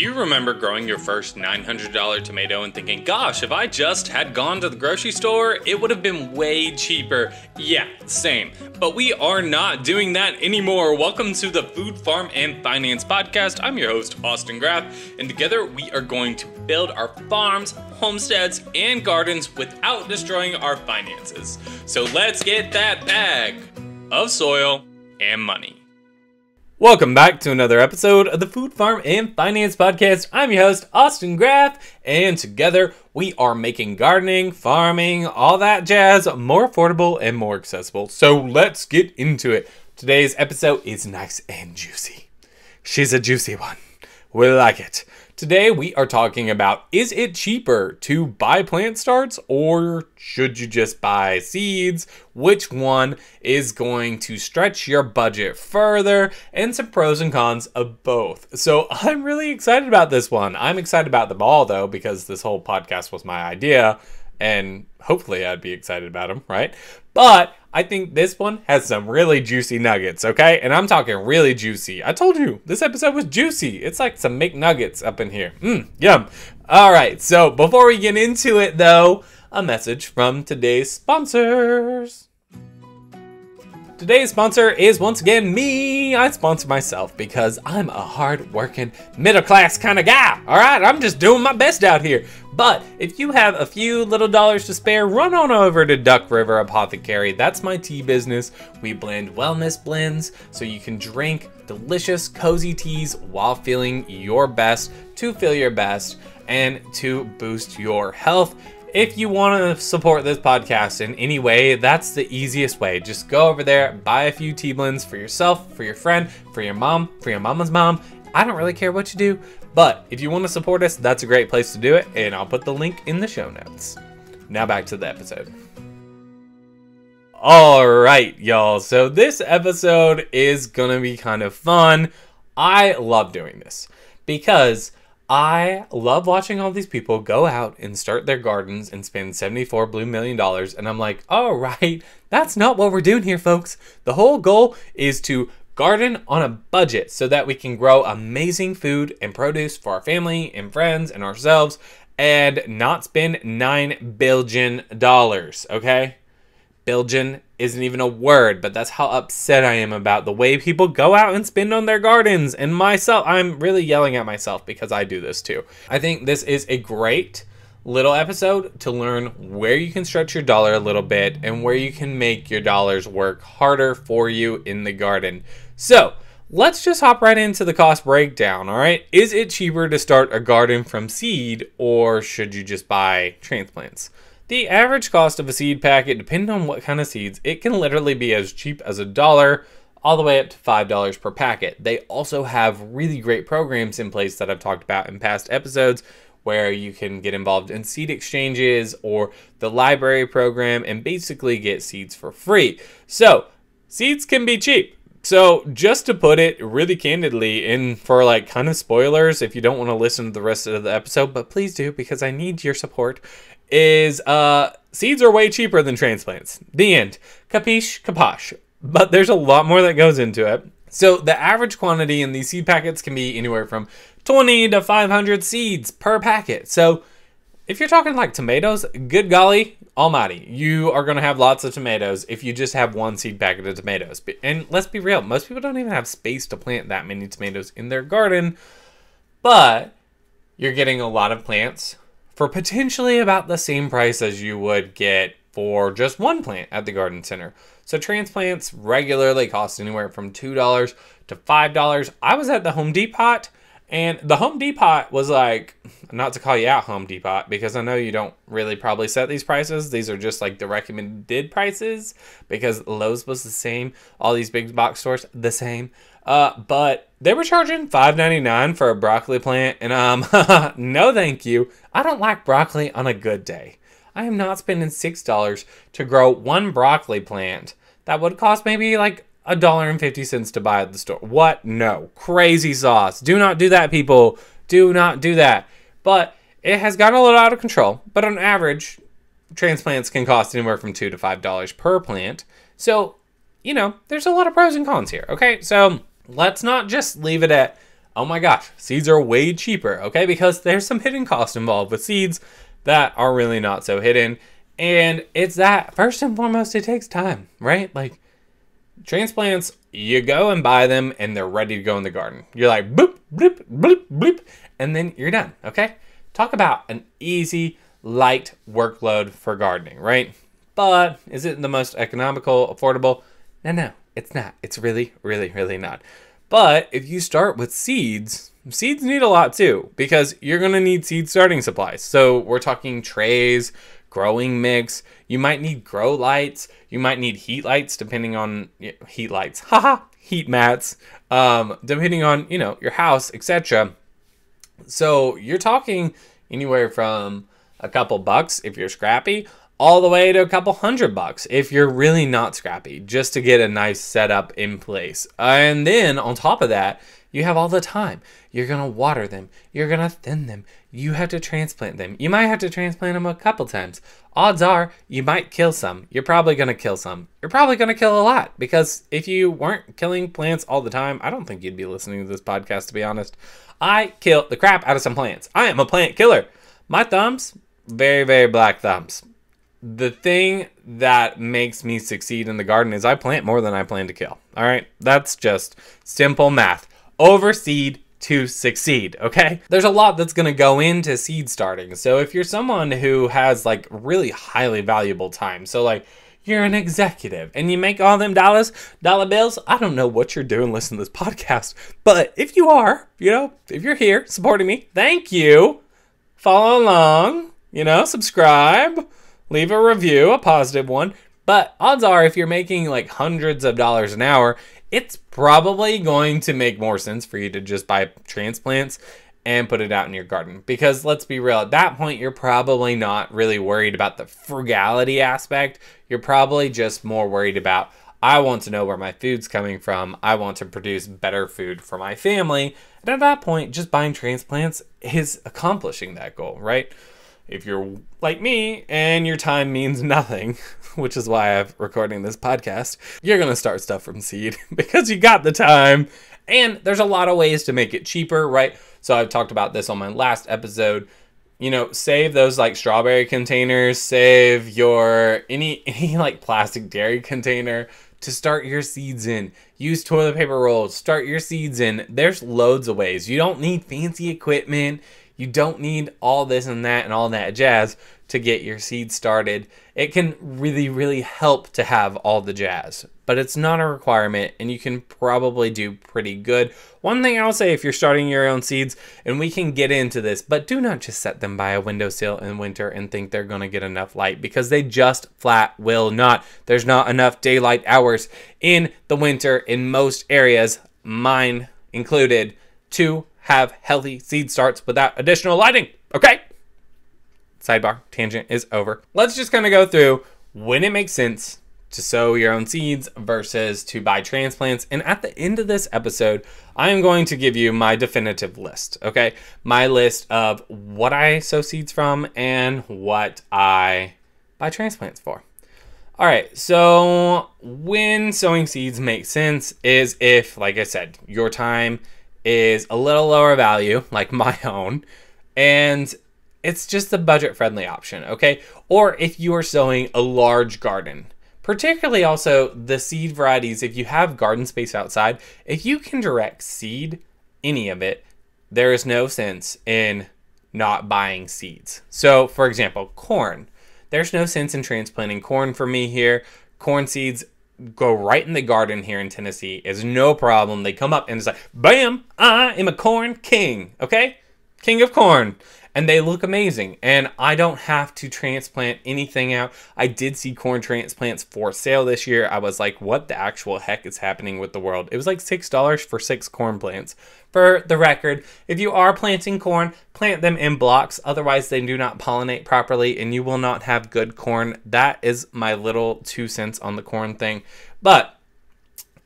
Do you remember growing your first $900 tomato and thinking, gosh, if I just had gone to the grocery store, it would have been way cheaper? Yeah, same. But we are not doing that anymore. Welcome to the Food, Farm, and Finance Podcast. I'm your host, Austin Graff, and together we are going to build our farms, homesteads, and gardens without destroying our finances. So let's get that bag of soil and money. Welcome back to another episode of the Food, Farm, and Finance Podcast. I'm your host, Austin Graff, and together we are making gardening, farming, all that jazz more affordable and more accessible. So let's get into it. Today's episode is nice and juicy. She's a juicy one. We like it. Today we are talking about, is it cheaper to buy plant starts or should you just buy seeds? Which one is going to stretch your budget further, and some pros and cons of both. So I'm really excited about this one. I'm excited about them all though, because this whole podcast was my idea and hopefully I'd be excited about them, right? But I think this one has some really juicy nuggets, okay? And I'm talking really juicy. I told you, this episode was juicy. It's like some McNuggets up in here. Yum. All right, so before we get into it, though, a message from today's sponsors. Today's sponsor is once again me. I sponsor myself because I'm a hard-working, middle-class kind of guy, all right? I'm just doing my best out here. But if you have a few little dollars to spare, run on over to Duck River Apothecary. That's my tea business. We blend wellness blends so you can drink delicious, cozy teas while feeling your best, to feel your best, and to boost your health. If you want to support this podcast in any way, that's the easiest way. Just go over there, buy a few tea blends for yourself, for your friend, for your mom, for your mama's mom. I don't really care what you do, but if you want to support us, that's a great place to do it, and I'll put the link in the show notes. Now back to the episode. All right, y'all. So this episode is going to be kind of fun. I love doing this because I love watching all these people go out and start their gardens and spend $74 million. And I'm like, all right, that's not what we're doing here, folks. The whole goal is to garden on a budget so that we can grow amazing food and produce for our family and friends and ourselves and not spend $9 billion, okay? Billion isn't even a word, but that's how upset I am about the way people go out and spend on their gardens. And myself, I'm really yelling at myself because I do this too. I think this is a great little episode to learn where you can stretch your dollar a little bit and where you can make your dollars work harder for you in the garden. So let's just hop right into the cost breakdown, all right? Is it cheaper to start a garden from seed or should you just buy transplants? The average cost of a seed packet, depending on what kind of seeds, it can literally be as cheap as $1 all the way up to $5 per packet. They also have really great programs in place that I've talked about in past episodes where you can get involved in seed exchanges or the library program and basically get seeds for free. So seeds can be cheap. So just to put it really candidly, in for like kind of spoilers, if you don't want to listen to the rest of the episode, but please do because I need your support, is seeds are way cheaper than transplants. The end. Capiche? Caposh. But there's a lot more that goes into it. So the average quantity in these seed packets can be anywhere from 20 to 500 seeds per packet. So if you're talking like tomatoes, good golly almighty, you are going to have lots of tomatoes if you just have one seed packet of tomatoes. And let's be real, most people don't even have space to plant that many tomatoes in their garden, but you're getting a lot of plants for potentially about the same price as you would get for just one plant at the garden center. So transplants regularly cost anywhere from $2 to $5. I was at the Home Depot, and the Home Depot was like, not to call you out, Home Depot, because I know you don't really probably set these prices. These are just like the recommended prices because Lowe's was the same. All these big box stores, the same. But they were charging $5.99 for a broccoli plant, and no thank you. I don't like broccoli on a good day. I am not spending $6 to grow one broccoli plant that would cost maybe like $1.50 to buy at the store. What? No. Crazy sauce. Do not do that, people. Do not do that. But it has gotten a little out of control. But on average, transplants can cost anywhere from $2 to $5 per plant. So, you know, there's a lot of pros and cons here. Okay, so let's not just leave it at oh my gosh, seeds are way cheaper, okay? Because there's some hidden cost involved with seeds that are really not so hidden. And it's that, first and foremost, it takes time, right? Like, transplants, you go and buy them and they're ready to go in the garden. You're like, boop, bloop, bloop, bloop, and then you're done, okay? Talk about an easy, light workload for gardening, right? But is it the most economical, affordable? No, it's not. It's really, really, really not. But if you start with seeds, seeds need a lot too, because you're going to need seed starting supplies. So we're talking trays, growing mix. You might need grow lights. You might need heat lights, depending on heat lights. Haha, heat mats. Depending on, your house, etc. So you're talking anywhere from a couple bucks if you're scrappy, all the way to a couple $100 if you're really not scrappy, just to get a nice setup in place. And then on top of that, you have all the time. You're going to water them. You're going to thin them. You have to transplant them. You might have to transplant them a couple times. Odds are you might kill some. You're probably going to kill some. You're probably going to kill a lot, because if you weren't killing plants all the time, I don't think you'd be listening to this podcast, to be honest. I kill the crap out of some plants. I am a plant killer. My thumbs, very, very black thumbs. The thing that makes me succeed in the garden is I plant more than I plan to kill. All right? That's just simple math. Overseed to succeed, okay? There's a lot that's going to go into seed starting. So if you're someone who has like really highly valuable time, so like you're an executive and you make all them dollar bills, I don't know what you're doing listening to this podcast, but if you are, if you're here supporting me, thank you. Follow along, subscribe. Leave a review, a positive one. But odds are if you're making like hundreds of dollars an hour, it's probably going to make more sense for you to just buy transplants and put it out in your garden. Because let's be real, at that point, you're probably not really worried about the frugality aspect. You're probably just more worried about, I want to know where my food's coming from. I want to produce better food for my family. And at that point, just buying transplants is accomplishing that goal, right? If you're like me and your time means nothing, which is why I'm recording this podcast, you're going to start stuff from seed because you got the time. And there's a lot of ways to make it cheaper, right? So I've talked about this on my last episode. Save those like strawberry containers, save your any like plastic dairy container to start your seeds in. Use toilet paper rolls, start your seeds in. There's loads of ways. You don't need fancy equipment. You don't need all this and that and all that jazz to get your seeds started. It can really, really help to have all the jazz, but it's not a requirement, and you can probably do pretty good. One thing I'll say, if you're starting your own seeds, and we can get into this, but do not just set them by a windowsill in winter and think they're going to get enough light, because they just flat will not. There's not enough daylight hours in the winter in most areas, mine included, to have healthy seed starts without additional lighting, okay? Sidebar, tangent is over. Let's just kind of go through when it makes sense to sow your own seeds versus to buy transplants. And at the end of this episode, I am going to give you my definitive list, okay? My list of what I sow seeds from and what I buy transplants for. All right, so when sowing seeds makes sense is if, like I said, your time is a little lower value, like my own, and it's just a budget-friendly option, okay? Or if you are sowing a large garden, particularly also the seed varieties, if you have garden space outside, if you can direct seed any of it, there is no sense in not buying seeds. So, for example, corn. There's no sense in transplanting corn for me here. Corn seeds go right in the garden here in Tennessee. Is no problem. They come up and it's like, bam, I am a corn king, okay? King of corn. And they look amazing. And I don't have to transplant anything out. I did see corn transplants for sale this year. I was like, what the actual heck is happening with the world? It was like $6 for 6 corn plants. For the record, if you are planting corn, plant them in blocks. Otherwise, they do not pollinate properly and you will not have good corn. That is my little 2 cents on the corn thing. But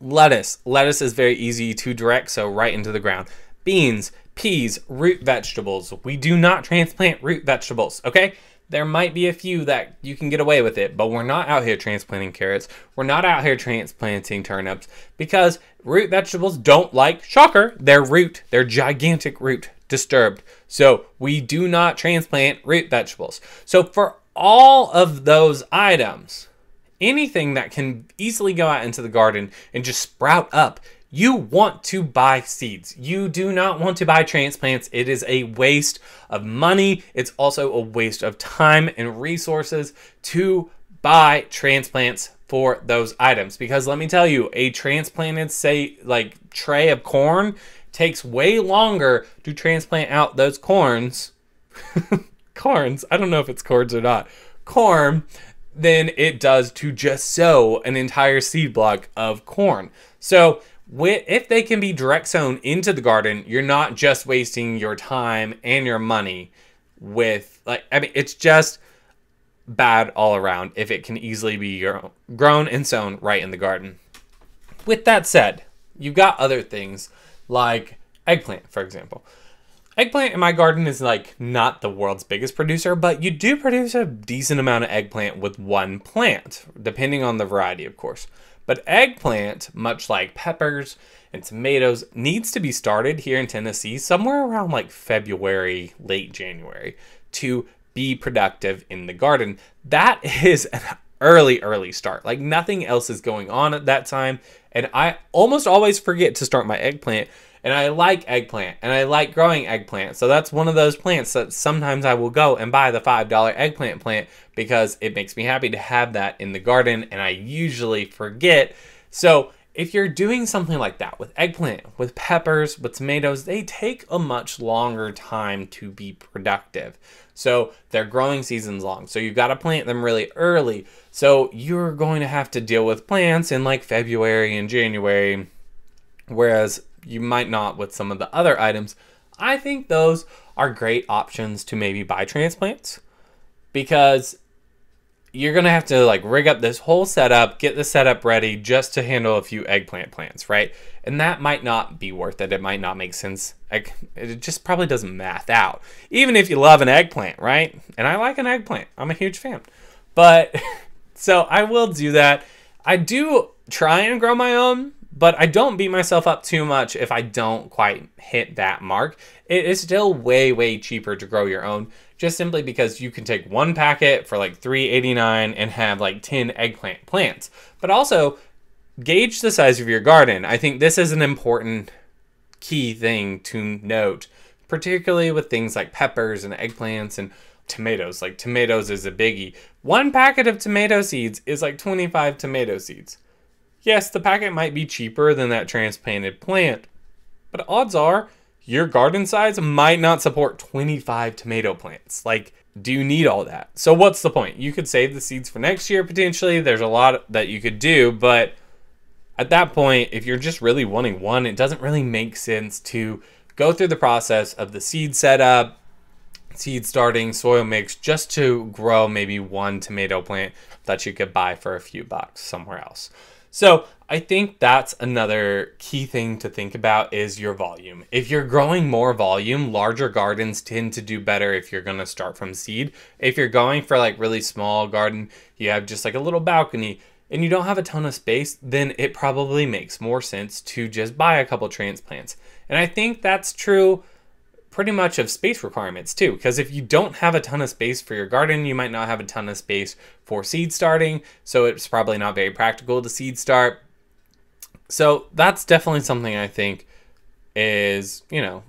lettuce. Lettuce is very easy to direct, so right into the ground. Beans, peas, root vegetables. We do not transplant root vegetables, okay? There might be a few that you can get away with it, but we're not out here transplanting carrots. We're not out here transplanting turnips because root vegetables don't like, shocker, their gigantic root disturbed. So we do not transplant root vegetables. So for all of those items, anything that can easily go out into the garden and just sprout up, you want to buy seeds. You do not want to buy transplants. It is a waste of money. It's also a waste of time and resources to buy transplants for those items. Because let me tell you, a transplanted, say, like tray of corn takes way longer to transplant out those corns. Corns. I don't know if it's corns or not. Corn than it does to just sow an entire seed block of corn. So if they can be direct sown into the garden, you're not just wasting your time and your money with, like, I mean, it's just bad all around if it can easily be grown and sown right in the garden. With that said, you've got other things like eggplant, for example. Eggplant in my garden is like not the world's biggest producer, but you do produce a decent amount of eggplant with one plant, depending on the variety, of course. But eggplant, much like peppers and tomatoes, needs to be started here in Tennessee somewhere around like February, late January to be productive in the garden. That is an early start. Like nothing else is going on at that time. And I almost always forget to start my eggplant. And I like eggplant and I like growing eggplant. So that's one of those plants that sometimes I will go and buy the $5 eggplant plant because it makes me happy to have that in the garden and I usually forget. So if you're doing something like that with eggplant, with peppers, with tomatoes, they take a much longer time to be productive. So their growing season's long. So you've got to plant them really early. So you're going to have to deal with plants in like February and January, whereas you might not with some of the other items. I think those are great options to maybe buy transplants because you're going to have to like rig up this whole setup, get the setup ready just to handle a few eggplant plants, right? And that might not be worth it. It might not make sense. It just probably doesn't math out. Even if you love an eggplant, right? And I like an eggplant. I'm a huge fan. But so I will do that. I do try and grow my own, but I don't beat myself up too much if I don't quite hit that mark. It is still way cheaper to grow your own, just simply because you can take one packet for like $3.89 and have like 10 eggplant plants. But also, gauge the size of your garden. I think this is an important key thing to note, particularly with things like peppers and eggplants and tomatoes. Like tomatoes is a biggie. One packet of tomato seeds is like 25 tomato seeds. Yes, the packet might be cheaper than that transplanted plant, but odds are your garden size might not support 25 tomato plants. Like, do you need all that? So what's the point? You could save the seeds for next year potentially. There's a lot that you could do, but at that point, if you're just really wanting one, it doesn't really make sense to go through the process of the seed setup, seed starting, soil mix, just to grow maybe one tomato plant that you could buy for a few bucks somewhere else. So I think that's another key thing to think about is your volume. If you're growing more volume, larger gardens tend to do better if you're going to start from seed. If you're going for like really small garden, you have just like a little balcony and you don't have a ton of space, then it probably makes more sense to just buy a couple transplants. And I think that's true pretty much of space requirements too, because if you don't have a ton of space for your garden, you might not have a ton of space for seed starting, so it's probably not very practical to seed start. So that's definitely something I think is, you know,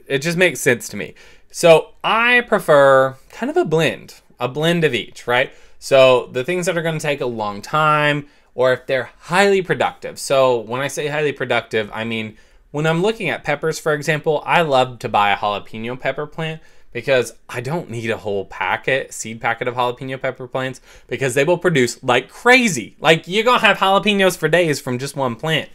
it just makes sense to me. So I prefer kind of a blend of each, right? So the things that are going to take a long time, or if they're highly productive. So when I say highly productive, I mean when I'm looking at peppers, for example, I love to buy a jalapeno pepper plant because I don't need a whole seed packet of jalapeno pepper plants because they will produce like crazy. Like you're going to have jalapenos for days from just one plant.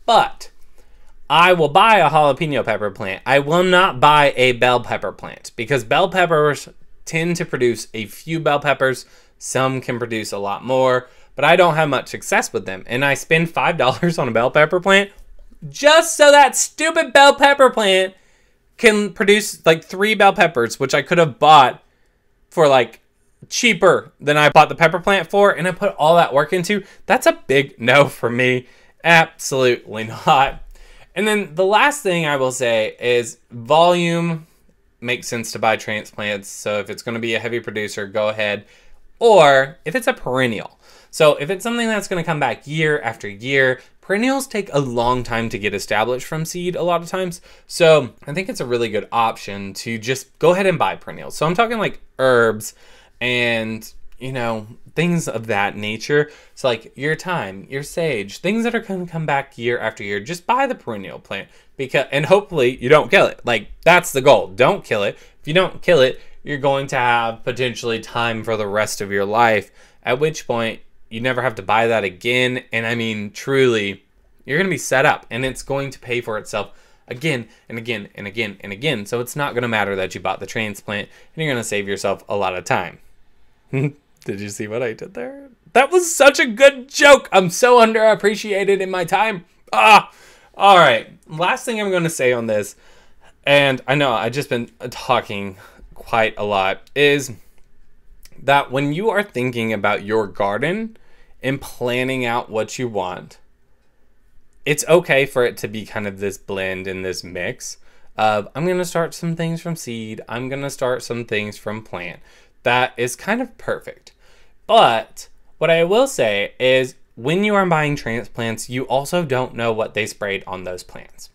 But I will buy a jalapeno pepper plant. I will not buy a bell pepper plant because bell peppers tend to produce a few bell peppers. Some can produce a lot more, but I don't have much success with them. And I spend $5 on a bell pepper plant just so that stupid bell pepper plant can produce like 3 bell peppers, which I could have bought for like cheaper than I bought the pepper plant for and I put all that work into, that's a big no for me. Absolutely not. And then the last thing I will say is volume makes sense to buy transplants. So if it's going to be a heavy producer, go ahead. Or if it's a perennial. So if it's something that's going to come back year after year, perennials take a long time to get established from seed a lot of times. So I think it's a really good option to just go ahead and buy perennials. So I'm talking like herbs and, you know, things of that nature. So like your thyme, your sage, things that are going to come back year after year, just buy the perennial plant and hopefully you don't kill it. Like that's the goal. Don't kill it. If you don't kill it, you're going to have potentially thyme for the rest of your life, at which point you never have to buy that again. And I mean, truly, you're going to be set up and it's going to pay for itself again and again and again and again. So it's not going to matter that you bought the transplant and you're going to save yourself a lot of time. Did you see what I did there? That was such a good joke. I'm so underappreciated in my time. All right. Last thing I'm going to say on this, and I know I've just been talking quite a lot, is that when you are thinking about your garden and planning out what you want, it's okay for it to be kind of this blend and this mix of, I'm going to start some things from seed. I'm going to start some things from plant. That is kind of perfect. But what I will say is when you are buying transplants, you also don't know what they sprayed on those plants.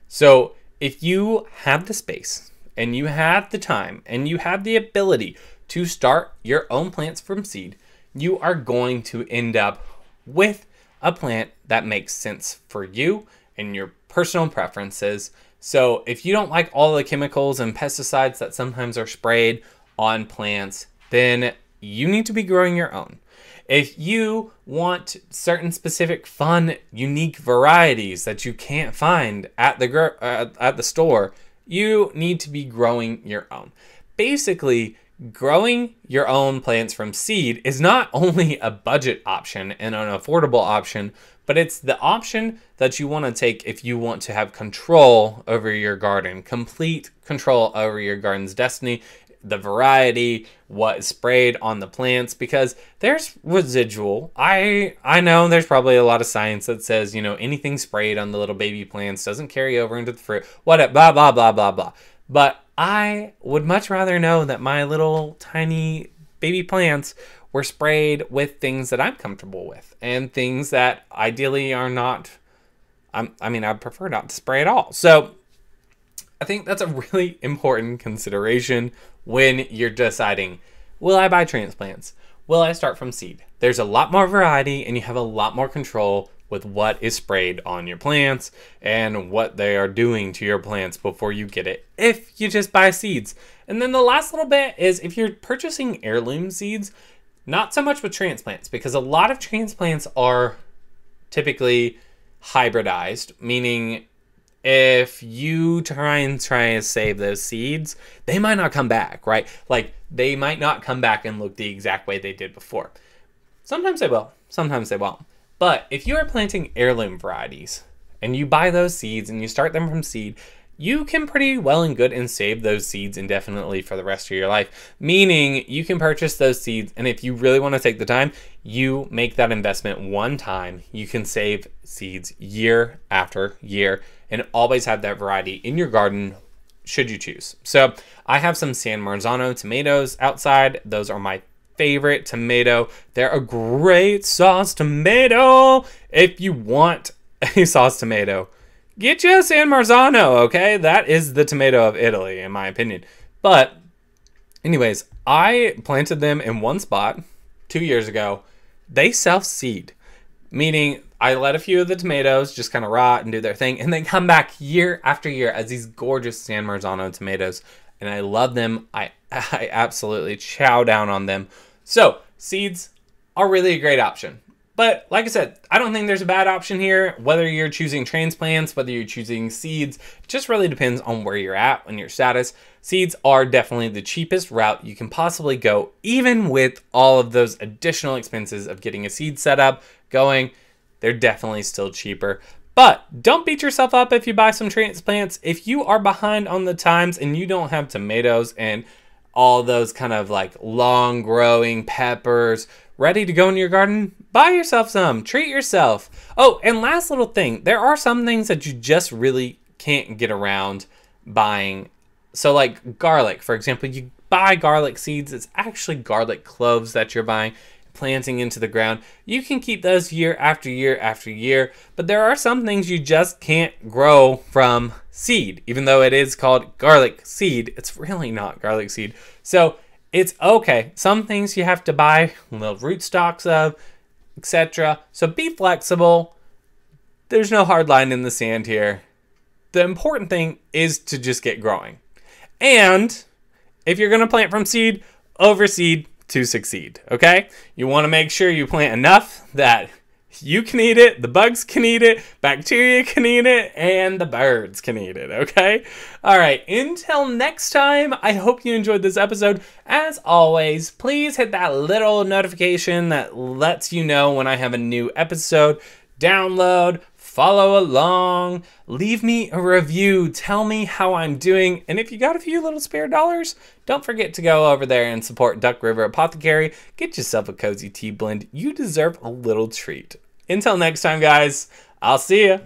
So if you have the space and you have the time and you have the ability to start your own plants from seed, you are going to end up with a plant that makes sense for you and your personal preferences. So if you don't like all the chemicals and pesticides that sometimes are sprayed on plants, then you need to be growing your own. If you want certain specific fun, unique varieties that you can't find at the store, you need to be growing your own. Basically, growing your own plants from seed is not only a budget option and an affordable option, but it's the option that you want to take if you want to have control over your garden, complete control over your garden's destiny, the variety, what is sprayed on the plants, because there's residual. I know there's probably a lot of science that says, you know, anything sprayed on the little baby plants doesn't carry over into the fruit, whatever, blah, blah, blah, blah, blah. But I would much rather know that my little tiny baby plants were sprayed with things that I'm comfortable with and things that ideally are not, I prefer not to spray at all. So I think that's a really important consideration when you're deciding, will I buy transplants? Will I start from seed? There's a lot more variety and you have a lot more control with what is sprayed on your plants and what they are doing to your plants before you get it, if you just buy seeds. And then the last little bit is if you're purchasing heirloom seeds, not so much with transplants, because a lot of transplants are typically hybridized, meaning if you try to save those seeds, they might not come back, right? Like they might not come back and look the exact way they did before. Sometimes they will, sometimes they won't. But if you are planting heirloom varieties and you buy those seeds and you start them from seed, you can pretty well and good and save those seeds indefinitely for the rest of your life. Meaning you can purchase those seeds, and if you really want to take the time, you make that investment one time. You can save seeds year after year and always have that variety in your garden should you choose. So I have some San Marzano tomatoes outside. Those are my favorite tomato. They're a great sauce tomato. If you want a sauce tomato, get you a San Marzano, okay? That is the tomato of Italy, in my opinion. But anyways, I planted them in one spot 2 years ago. They self-seed, meaning I let a few of the tomatoes just kind of rot and do their thing, and they come back year after year as these gorgeous San Marzano tomatoes, and I love them. I absolutely chow down on them. So seeds are really a great option. But like I said, I don't think there's a bad option here. Whether you're choosing transplants, whether you're choosing seeds, it just really depends on where you're at and your status. Seeds are definitely the cheapest route you can possibly go, even with all of those additional expenses of getting a seed setup going. They're definitely still cheaper. But don't beat yourself up if you buy some transplants. If you are behind on the times and you don't have tomatoes, and all those kind of like long growing peppers ready to go in your garden, buy yourself some, treat yourself. Oh, and last little thing, there are some things that you just really can't get around buying. So like garlic, for example, you buy garlic seeds. It's actually garlic cloves that you're buying, planting into the ground. You can keep those year after year after year, but there are some things you just can't grow from seed. Even though it is called garlic seed, it's really not garlic seed. So it's okay. Some things you have to buy little rootstocks of, etc. So be flexible. There's no hard line in the sand here. The important thing is to just get growing. And if you're going to plant from seed, overseed to succeed, okay? You want to make sure you plant enough that you can eat it, the bugs can eat it, bacteria can eat it, and the birds can eat it, okay? All right, until next time, I hope you enjoyed this episode. As always, please hit that little notification that lets you know when I have a new episode. Download, follow along, leave me a review, tell me how I'm doing, and if you got a few little spare dollars, don't forget to go over there and support Duck River Apothecary. Get yourself a cozy tea blend. You deserve a little treat. Until next time, guys, I'll see ya.